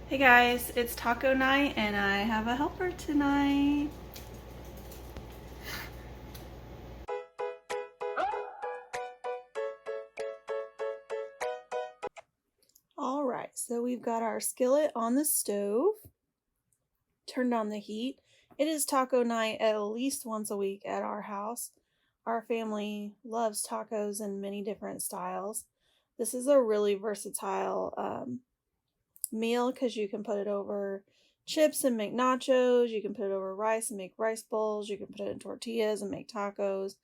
Hey guys, it's taco night and I have a helper tonight. Alright, so we've got our skillet on the stove, turned on the heat. It is taco night at least once a week at our house. Our family loves tacos in many different styles. This is a really versatile meal because you can put it over chips and make nachos. You can put it over rice and make rice bowls. You can put it in tortillas and make tacos.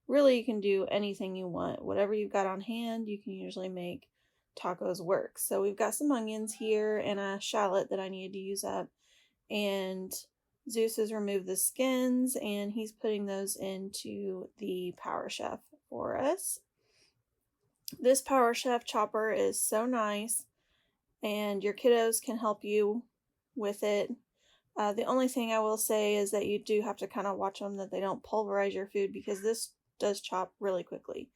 Really, you can do anything you want. Whatever you've got on hand, you can usually make tacos work. So we've got some onions here and a shallot that I needed to use up. And Zeus has removed the skins and he's putting those into the Power Chef for us. This Power Chef chopper is so nice and your kiddos can help you with it. The only thing I will say is that you do have to kind of watch them that they don't pulverize your food because this does chop really quickly.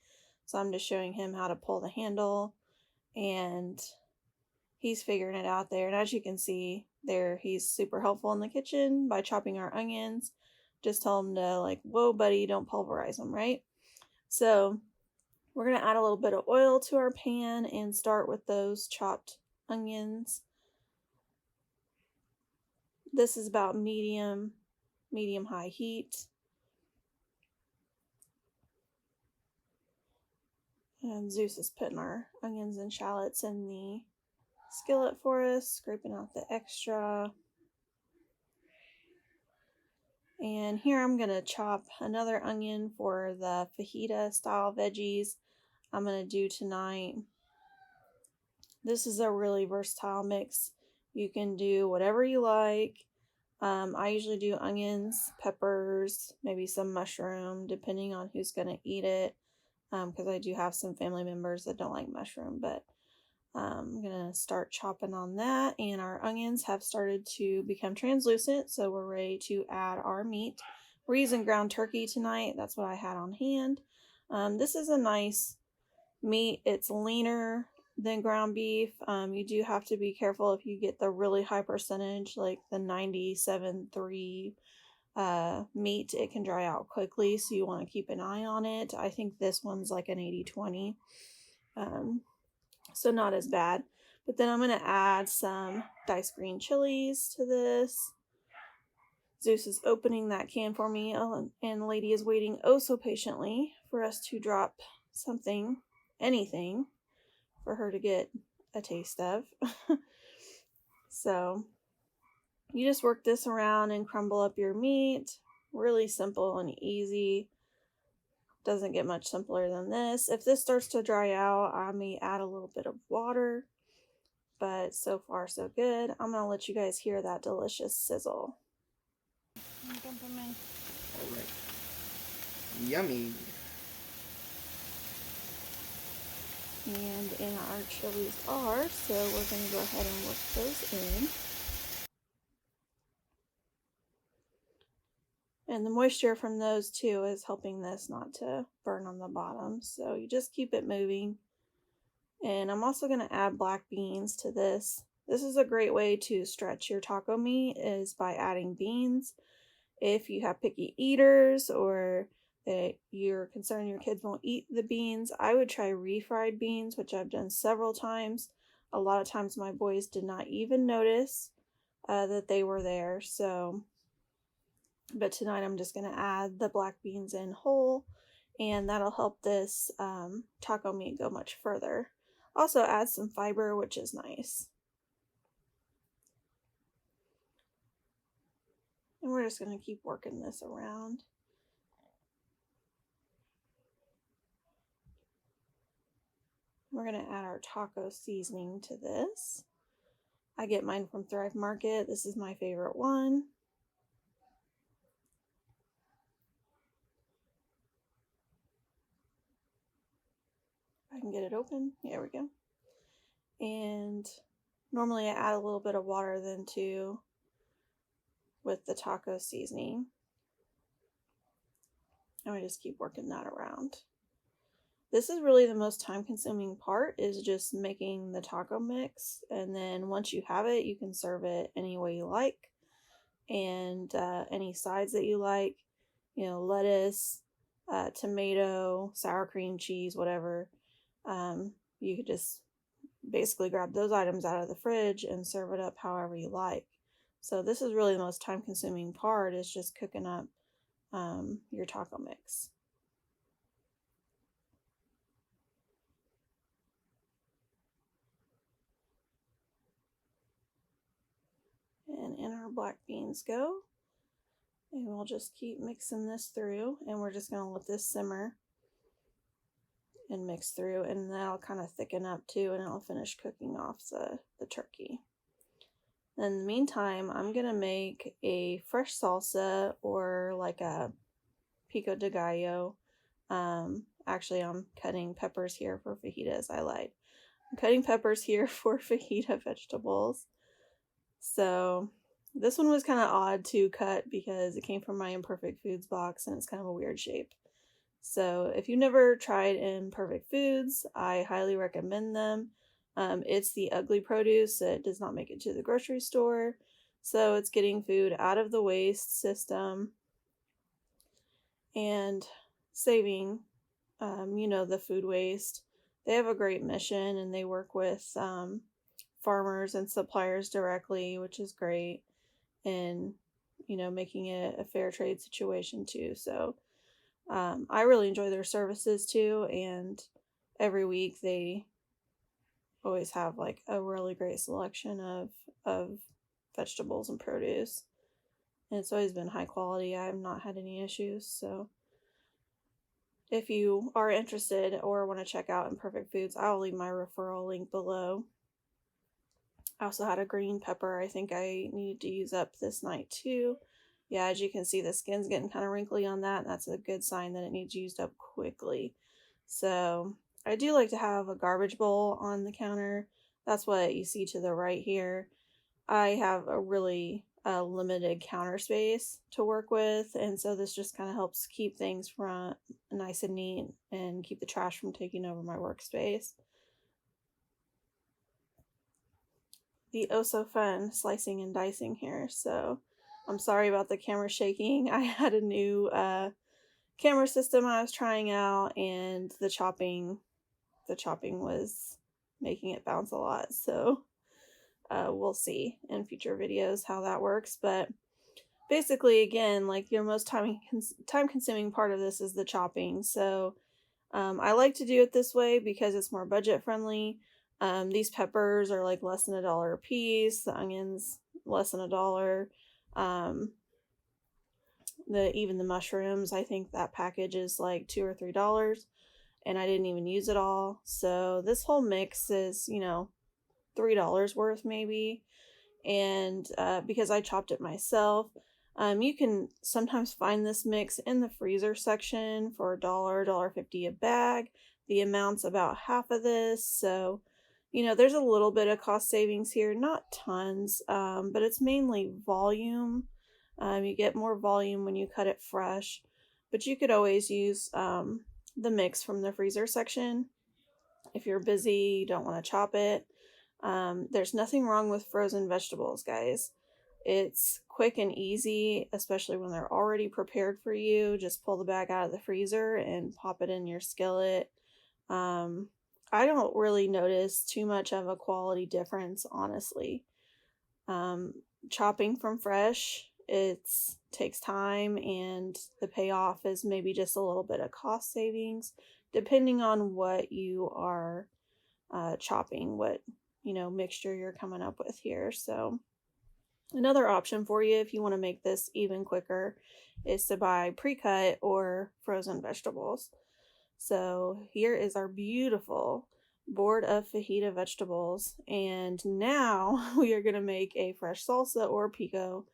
So I'm just showing him how to pull the handle and he's figuring it out there. And as you can see there, he's super helpful in the kitchen by chopping our onions. Just tell him to like, whoa buddy, don't pulverize them, right? So we're going to add a little bit of oil to our pan and start with those chopped onions. This is about medium high heat. And Zeus is putting our onions and shallots in the skillet for us, scraping out the extra. And here I'm going to chop another onion for the fajita style veggies I'm going to do tonight. This is a really versatile mix. You can do whatever you like. I usually do onions, peppers, maybe some mushroom, depending on who's going to eat it. Because I do have some family members that don't like mushroom, but I'm going to start chopping on that. And our onions have started to become translucent, so we're ready to add our meat. We're using ground turkey tonight. That's what I had on hand. This is a nice meat. It's leaner than ground beef. You do have to be careful if you get the really high percentage, like the 97.3 meat, it can dry out quickly, so you want to keep an eye on it. I think this one's like an 80-20, so not as bad. But then I'm going to add some diced green chilies to this. Zeus is opening that can for me, and the lady is waiting oh so patiently for us to drop something, anything, for her to get a taste of. So you just work this around and crumble up your meat. Really simple and easy. Doesn't get much simpler than this. If this starts to dry out, I may add a little bit of water. But so far so good. I'm going to let you guys hear that delicious sizzle. Alright. Yummy. And in our chilies are, so we're going to go ahead and work those in. And the moisture from those too is helping this not to burn on the bottom. So you just keep it moving. And I'm also going to add black beans to this. This is a great way to stretch your taco meat, is by adding beans. If you have picky eaters or that you're concerned your kids won't eat the beans, I would try refried beans, which I've done several times. A lot of times my boys did not even notice that they were there. But tonight I'm just going to add the black beans in whole, and that'll help this taco meat go much further. Also add some fiber, which is nice. And we're just going to keep working this around. We're going to add our taco seasoning to this. I get mine from Thrive Market. This is my favorite one. I can get it open. There we go. And normally I add a little bit of water then too with the taco seasoning. And we just keep working that around. This is really the most time consuming part, is just making the taco mix. And then once you have it, you can serve it any way you like, and any sides that you like, lettuce, tomato, sour cream, cheese, whatever. You could just basically grab those items out of the fridge and serve it up however you like. So this is really the most time consuming part, is just cooking up your taco mix. And in our black beans go. And we'll just keep mixing this through, and we're just going to let this simmer and mix through, and that'll kind of thicken up too, and it'll finish cooking off the turkey. In the meantime, I'm going to make a fresh salsa, or like a pico de gallo. Actually, I'm cutting peppers here for fajitas. I lied. I'm cutting peppers here for fajita vegetables. So this one was kind of odd to cut because it came from my Imperfect Foods box, and it's kind of a weird shape. So if you've never tried Imperfect Foods, I highly recommend them. It's the ugly produce that does not make it to the grocery store. So it's getting food out of the waste system and saving, the food waste. They have a great mission, and they work with farmers and suppliers directly, which is great, and making it a fair trade situation too. So I really enjoy their services too, and every week they always have like a really great selection of vegetables and produce, and it's always been high quality. I have not had any issues. So if you are interested or want to check out Imperfect Foods, I'll leave my referral link below. I also had a green pepper I think I needed to use up this night too. Yeah, as you can see, the skin's getting kind of wrinkly on that, and that's a good sign that it needs used up quickly. So I do like to have a garbage bowl on the counter. That's what you see to the right here. I have a really limited counter space to work with, and so this just kind of helps keep things from nice and neat and keep the trash from taking over my workspace. The oh so fun slicing and dicing here. So I'm sorry about the camera shaking. I had a new camera system I was trying out, and the chopping was making it bounce a lot. So we'll see in future videos how that works. But basically, again, like your most time consuming part of this is the chopping. So I like to do it this way because it's more budget friendly. These peppers are like less than $1 a piece. The onions less than $1. Even the mushrooms, I think that package is like $2 or $3, and I didn't even use it all. So this whole mix is, $3 worth maybe. And because I chopped it myself, you can sometimes find this mix in the freezer section for $1, $1.50 a bag. The amount's about half of this, so there's a little bit of cost savings here, not tons, but it's mainly volume. You get more volume when you cut it fresh, but you could always use the mix from the freezer section if you're busy, you don't want to chop it. There's nothing wrong with frozen vegetables, guys. It's quick and easy, especially when they're already prepared for you. Just pull the bag out of the freezer and pop it in your skillet. I don't really notice too much of a quality difference, honestly. Chopping from fresh, it takes time, and the payoff is maybe just a little bit of cost savings, depending on what you are chopping, what mixture you're coming up with here. So another option for you, if you want to make this even quicker, is to buy pre-cut or frozen vegetables. So here is our beautiful board of fajita vegetables, and now we are going to make a fresh salsa, or pico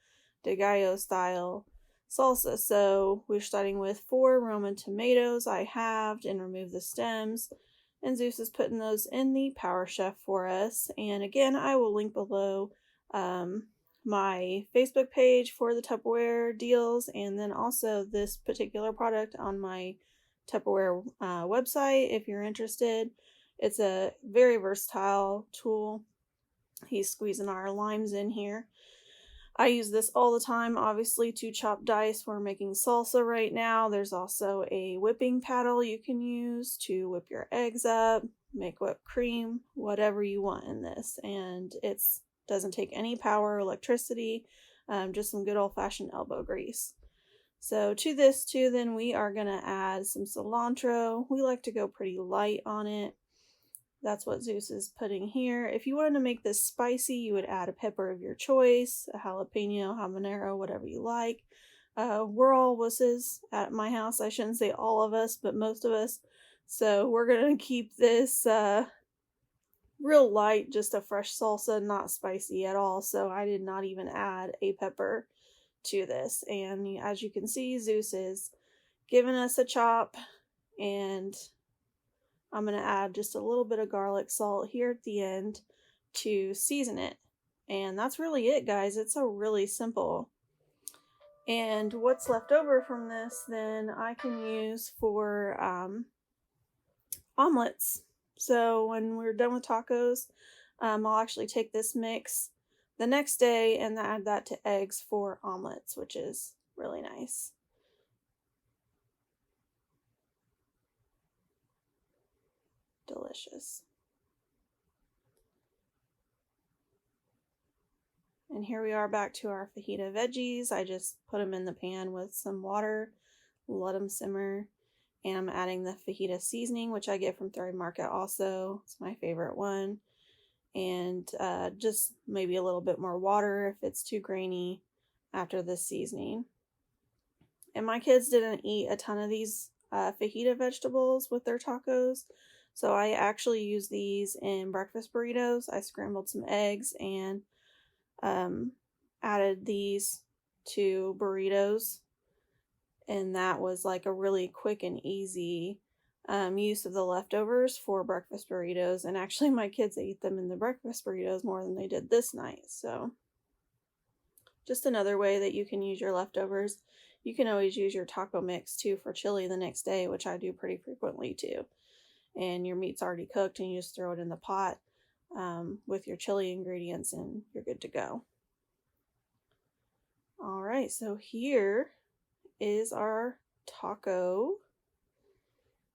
de gallo style salsa. So we're starting with 4 Roman tomatoes I halved and removed the stems, and Zeus is putting those in the Power Chef for us. And again, I will link below my Facebook page for the Tupperware deals, and then also this particular product on my Tupperware website if you're interested. It's a very versatile tool. He's squeezing our limes in here. I use this all the time, obviously, to chop dice. We're making salsa right now. There's also a whipping paddle you can use to whip your eggs up, make whipped cream, whatever you want in this. And it doesn't take any power or electricity, just some good old-fashioned elbow grease. So to this too, then we are going to add some cilantro. We like to go pretty light on it. That's what Zeus is putting here. If you wanted to make this spicy, you would add a pepper of your choice, a jalapeno, habanero, whatever you like. We're all wusses at my house. I shouldn't say all of us, but most of us. So we're going to keep this real light, just a fresh salsa, not spicy at all. So I did not even add a pepper to this. And as you can see, Zeus is giving us a chop, and I'm going to add just a little bit of garlic salt here at the end to season it. And that's really it, guys. It's a really simple. And what's left over from this, then I can use for omelets. So when we're done with tacos, I'll actually take this mix the next day and add that to eggs for omelets, which is really nice. Delicious. And here we are back to our fajita veggies. I just put them in the pan with some water, let them simmer, and I'm adding the fajita seasoning, which I get from Third Market also. It's my favorite one. And just maybe a little bit more water if it's too grainy after the seasoning. And my kids didn't eat a ton of these fajita vegetables with their tacos, so I actually use these in breakfast burritos. I scrambled some eggs and added these to burritos, and that was like a really quick and easy use of the leftovers for breakfast burritos. And actually my kids ate them in the breakfast burritos more than they did this night. So just another way that you can use your leftovers. You can always use your taco mix too for chili the next day, which I do pretty frequently too. And your meat's already cooked and you just throw it in the pot with your chili ingredients and you're good to go. All right, so here is our taco.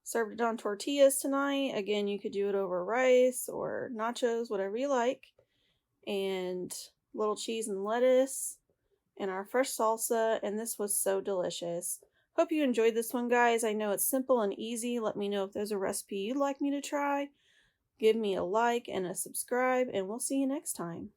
Served it on tortillas tonight. Again, you could do it over rice or nachos, whatever you like. And little cheese and lettuce and our fresh salsa, and this was so delicious. Hope you enjoyed this one, guys. I know it's simple and easy. Let me know if there's a recipe you'd like me to try. Give me a like and a subscribe, and we'll see you next time.